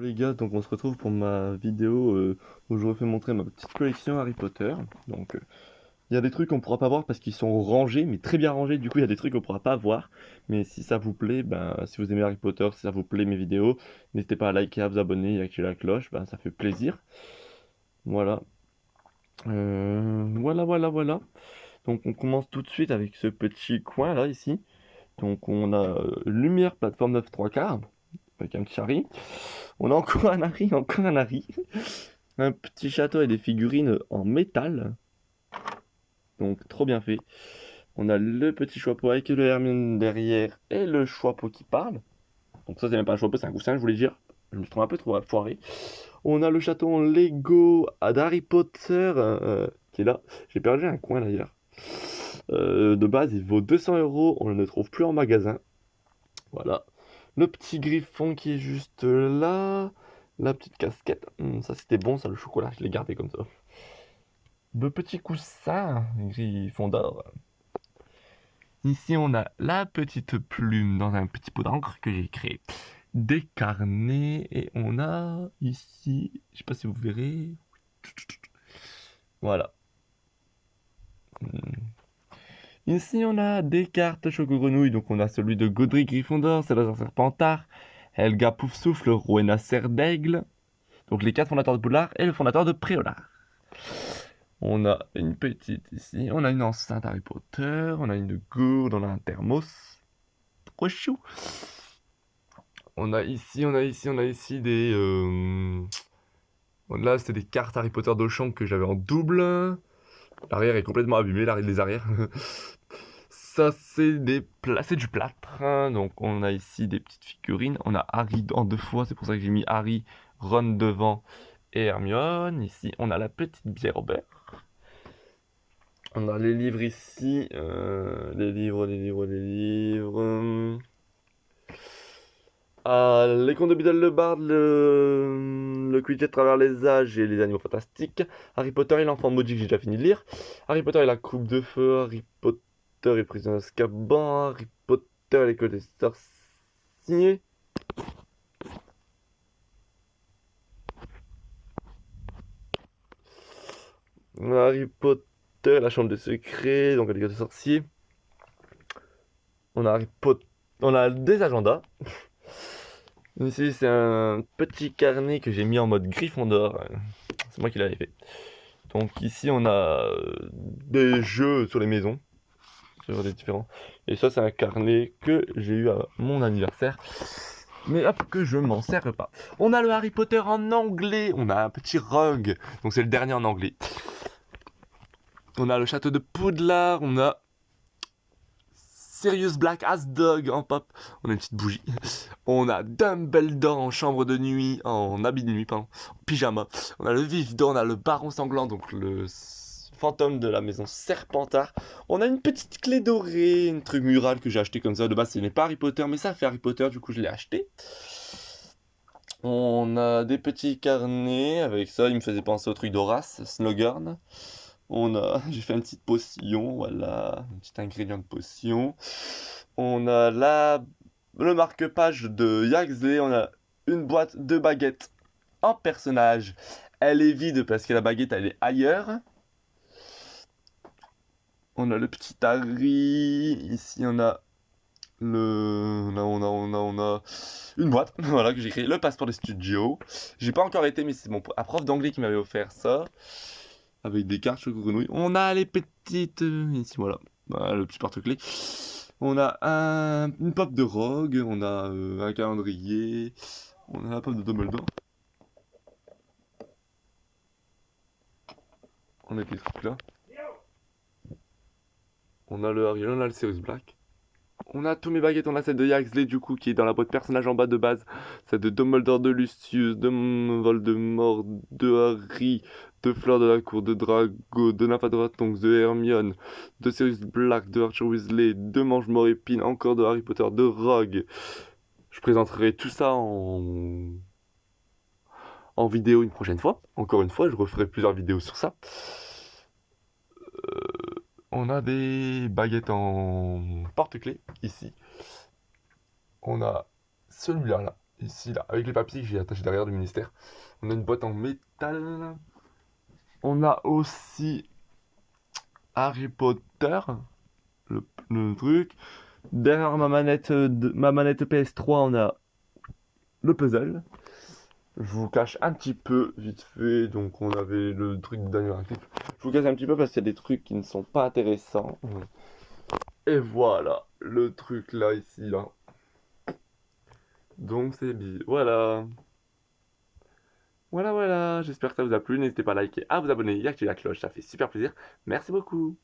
Les gars, donc on se retrouve pour ma vidéo où je refais montrer ma petite collection Harry Potter. Donc il y a des trucs qu'on pourra pas voir parce qu'ils sont rangés, mais très bien rangés. Du coup, il y a des trucs qu'on pourra pas voir. Mais si ça vous plaît, ben si vous aimez Harry Potter, si ça vous plaît mes vidéos, n'hésitez pas à liker, à vous abonner et à activer la cloche. Ben ça fait plaisir. Voilà. Voilà. Donc on commence tout de suite avec ce petit coin là ici. Donc on a Lumière plateforme 9 3 quarts avec un petit Harry. On a encore un Harry, encore un Harry. Un petit château et des figurines en métal. Donc trop bien fait. On a le petit Choixpeau avec le Hermione derrière et le Choixpeau qui parle. Donc ça c'est même pas un Choixpeau, c'est un coussin je voulais dire. Je me suis trouvé un peu trop foiré. On a le château en Lego d'Harry Potter qui est là. J'ai perdu un coin d'ailleurs. De base il vaut 200 €, on ne le trouve plus en magasin. Voilà. Le petit griffon qui est juste là. La petite casquette. Ça c'était bon ça le chocolat, je l'ai gardé comme ça. De petits coussins griffon d'or. Ici, on a la petite plume dans un petit pot d'encre que j'ai créé. Des carnets et on a ici, je sais pas si vous verrez. Voilà. Ici, on a des cartes Choco-Grenouille. Donc, on a celui de Godric Gryffondor, Salazar Serpentard, Helga Poufsouffle, Rowena Serdaigle. Donc, les 4 fondateurs de Poudlard et le fondateur de Préolard. On a une petite ici, on a une enceinte Harry Potter, on a une gourde, on a un thermos. Trop chou. On a ici des... Là, c'était des cartes Harry Potter d'Auchan que j'avais en double. L'arrière est complètement abîmé, les arrières. Ça, c'est du plâtre. Donc, on a ici des petites figurines. On a Harry en 2 fois, c'est pour ça que j'ai mis Harry, Ron devant et Hermione. Ici, on a la petite bière au beurre. On a les livres ici. Les livres. Les contes de Biddle-le-Bard, le Quidditch à travers les âges et les animaux fantastiques. Harry Potter et l'enfant maudit que j'ai déjà fini de lire. Harry Potter et la coupe de feu. Harry Potter et le prisonnier d'Azkaban. Harry Potter et l'école des sorciers. Harry Potter, la chambre des secrets, donc l'école des sorciers. On a Harry Potter, on a des agendas. Ici, c'est un petit carnet que j'ai mis en mode Gryffondor. C'est moi qui l'avais fait. Donc ici, on a des jeux sur les maisons, sur des différents. Et ça, c'est un carnet que j'ai eu à mon anniversaire. Mais hop, que je m'en sers pas. On a le Harry Potter en anglais. On a un petit Rogue. Donc c'est le dernier en anglais. On a le château de Poudlard. On a Sirius Black as Dog en pop. On a une petite bougie. On a Dumbledore en chambre de nuit, en habit de nuit, pardon, en pyjama. On a le Vif-Don, on a le Baron Sanglant, donc le fantôme de la maison Serpentard. On a une petite clé dorée, une truc mural que j'ai acheté comme ça. De base, ce n'est pas Harry Potter, mais ça fait Harry Potter, du coup, je l'ai acheté. On a des petits carnets avec ça, il me faisait penser au truc d'Horace, Slughorn. J'ai fait une petite potion, voilà, un petit ingrédient de potion. On a le marque-page de Yaxley, on a une boîte de baguettes en personnage. Elle est vide parce que la baguette elle est ailleurs. On a le petit Harry, ici on a on a une boîte, voilà, que j'ai créé, le passeport des studios. J'ai pas encore été, mais c'est mon prof d'anglais qui m'avait offert ça. Avec des cartes Choco-Grenouille. On a les petites... ici, voilà. Voilà, le petit porte-clés. On a une pop de Rogue. On a un calendrier. On a la pop de Dumbledore. On a des trucs là. On a le Harry, on a le Sirius Black. On a tous mes baguettes, on a celle de Yaxley du coup qui est dans la boîte personnage en bas de base. Celle de Dumbledore, de Lucius, de Voldemort, de Harry, de Fleur de la Cour, de Drago, de Nymphadora Tonks, de Hermione, de Sirius Black, de Archer Weasley, de Mange-Mort Épine, encore de Harry Potter, de Rogue. Je présenterai tout ça en vidéo une prochaine fois. Encore une fois, je referai plusieurs vidéos sur ça. On a des baguettes en porte-clés ici. On a celui-là là. ici, là, avec les papiers que j'ai attachés derrière du ministère. On a une boîte en métal. On a aussi Harry Potter, le truc. Derrière ma manette PS3, on a le puzzle. Je vous cache un petit peu, vite fait. Donc, on avait le truc d'animal actif. Je vous cache un petit peu parce qu'il y a des trucs qui ne sont pas intéressants. Et voilà, le truc là, ici, là. Donc, c'est bien. Voilà. Voilà, voilà. J'espère que ça vous a plu. N'hésitez pas à liker, à vous abonner et à activer la cloche. Ça fait super plaisir. Merci beaucoup.